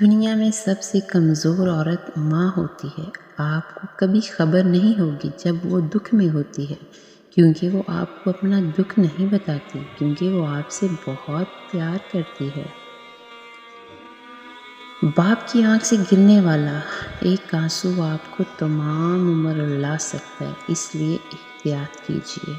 دنیا میں سب سے کمزور عورت ماں ہوتی ہے۔ آپ کو کبھی خبر نہیں ہوگی جب وہ دکھ میں ہوتی ہے، کیونکہ وہ آپ کو اپنا دکھ نہیں بتاتی، کیونکہ وہ آپ سے بہت پیار کرتی ہے۔ باپ کی آنکھ سے گرنے والا ایک آنسو آپ کو تمام عمر رلا سکتا ہے، اس لیے احتیاط کیجیے۔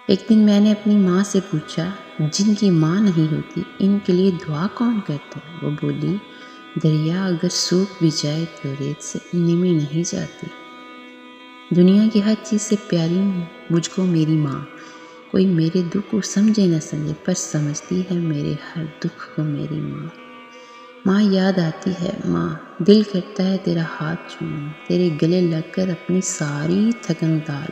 ایک دن میں نے اپنی ماں سے پوچھا، جن کی ماں نہیں ہوتی ان کے لیے دعا کون کرتا ہے؟ وہ بولی، دریا اگر سوکھ بھی جائے تو ریت سے نمی نہیں جاتی۔ دنیا کی ہر چیز سے پیاری مجھ کو میری ماں، کوئی میرے دکھ کو سمجھے نہ سمجھے پر سمجھتی ہے میرے ہر دکھ کو میری ماں۔ ماں یاد آتی ہے، ماں دل کرتا ہے تیرا ہاتھ چوموں، تیرے گلے لگ کر اپنی ساری تھکن اتار۔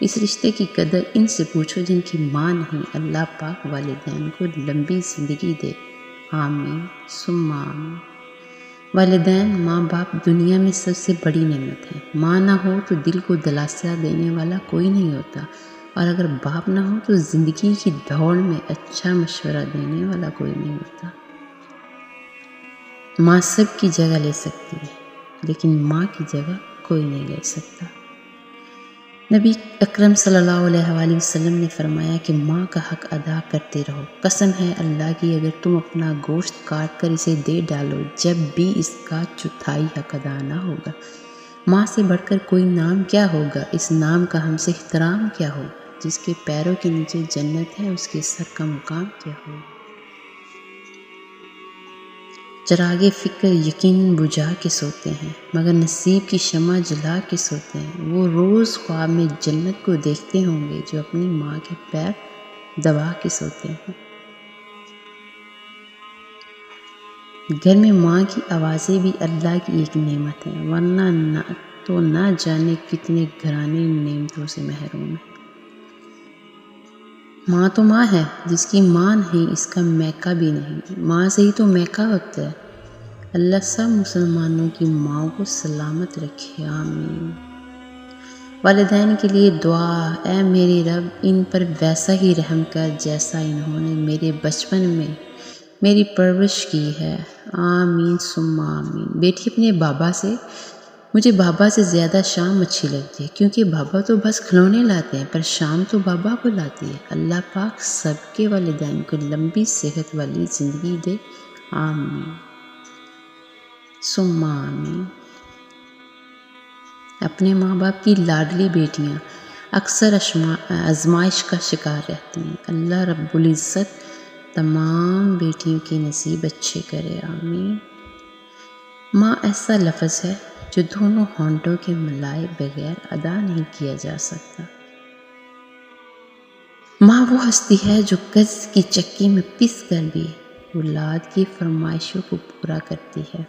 اس رشتے کی قدر ان سے پوچھو جن کی ماں نہیں۔ اللہ پاک والدین کو لمبی زندگی دے، آمین ثم آمین۔ والدین، ماں باپ دنیا میں سب سے بڑی نعمت ہے۔ ماں نہ ہو تو دل کو دلاسا دینے والا کوئی نہیں ہوتا، اور اگر باپ نہ ہو تو زندگی کی دوڑ میں اچھا مشورہ دینے والا کوئی نہیں ہوتا۔ ماں سب کی جگہ لے سکتی ہے، لیکن ماں کی جگہ کوئی نہیں لے سکتا۔ نبی اکرم صلی اللہ علیہ وآلہ وسلم نے فرمایا کہ ماں کا حق ادا کرتے رہو۔ قسم ہے اللہ کی، اگر تم اپنا گوشت کاٹ کر اسے دے ڈالو جب بھی اس کا چوتھائی حق ادا نہ ہوگا۔ ماں سے بڑھ کر کوئی نام کیا ہوگا؟ اس نام کا ہم سے احترام کیا ہوگا؟ جس کے پیروں کے نیچے جنت ہے اس کے سر کا مقام کیا ہوگا؟ چراغ فکر یقیناً بجھا کے سوتے ہیں، مگر نصیب کی شمع جلا کے سوتے ہیں۔ وہ روز خواب میں جنت کو دیکھتے ہوں گے جو اپنی ماں کے پیر دبا کے سوتے ہیں۔ گھر میں ماں کی آوازیں بھی اللہ کی ایک نعمت ہیں، ورنہ نہ جانے کتنے گھرانے نعمتوں سے محروم ہیں۔ ماں تو ماں ہے، جس کی ماں نہیں اس کا میکا بھی نہیں۔ ماں سے ہی تو میکا ہوتا ہے۔ اللہ سب مسلمانوں کی ماں کو سلامت رکھے، آمین۔ والدین کے لیے دعا، اے میرے رب ان پر ویسا ہی رحم کر جیسا انہوں نے میرے بچپن میں میری پرورش کی ہے، آمین ثم آمین۔ بیٹی اپنے بابا سے، مجھے بابا سے زیادہ شام اچھی لگتی ہے، کیونکہ بابا تو بس کھلونے لاتے ہیں پر شام تو بابا کو لاتی ہے۔ اللہ پاک سب کے والدین کو لمبی صحت والی زندگی دے، آمین ثم آمین۔ اپنے ماں باپ کی لاڈلی بیٹیاں اکثر آزمائش کا شکار رہتی ہیں۔ اللہ رب العزت تمام بیٹیوں کے نصیب اچھے کرے، آمین۔ ماں ایسا لفظ ہے جو دونوں ہونٹوں کے ملائے بغیر ادا نہیں کیا جا سکتا۔ ماں وہ ہستی ہے جو قرض کی چکی میں پس کر بھی اولاد کی فرمائشوں کو پورا کرتی ہے۔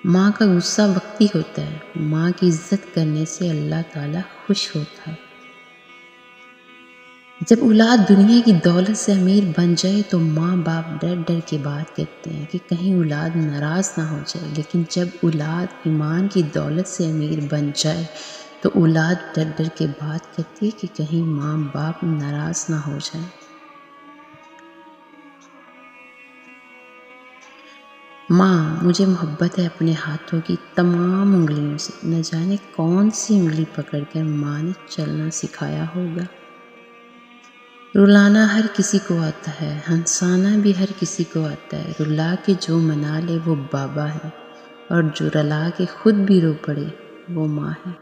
ماں کا غصہ وقتی ہوتا ہے، ماں کی عزت کرنے سے اللہ تعالیٰ خوش ہوتا ہے۔ جب اولاد دنیا کی دولت سے امیر بن جائے تو ماں باپ ڈر ڈر کے بات کرتے ہیں کہ کہیں اولاد ناراض نہ ہو جائے، لیکن جب اولاد ایمان کی دولت سے امیر بن جائے تو اولاد ڈر ڈر کے بات کرتی ہے کہ کہیں ماں باپ ناراض نہ ہو جائیں۔ ماں، مجھے محبت ہے اپنے ہاتھوں کی تمام انگلیوں سے، نہ جانے کون سی انگلی پکڑ کر ماں نے چلنا سکھایا ہوگا۔ رلانا ہر کسی کو آتا ہے، ہنسانا بھی ہر کسی کو آتا ہے۔ رلا کے جو منا لے وہ بابا ہے، اور جو رلا کے خود بھی رو پڑے وہ ماں ہے۔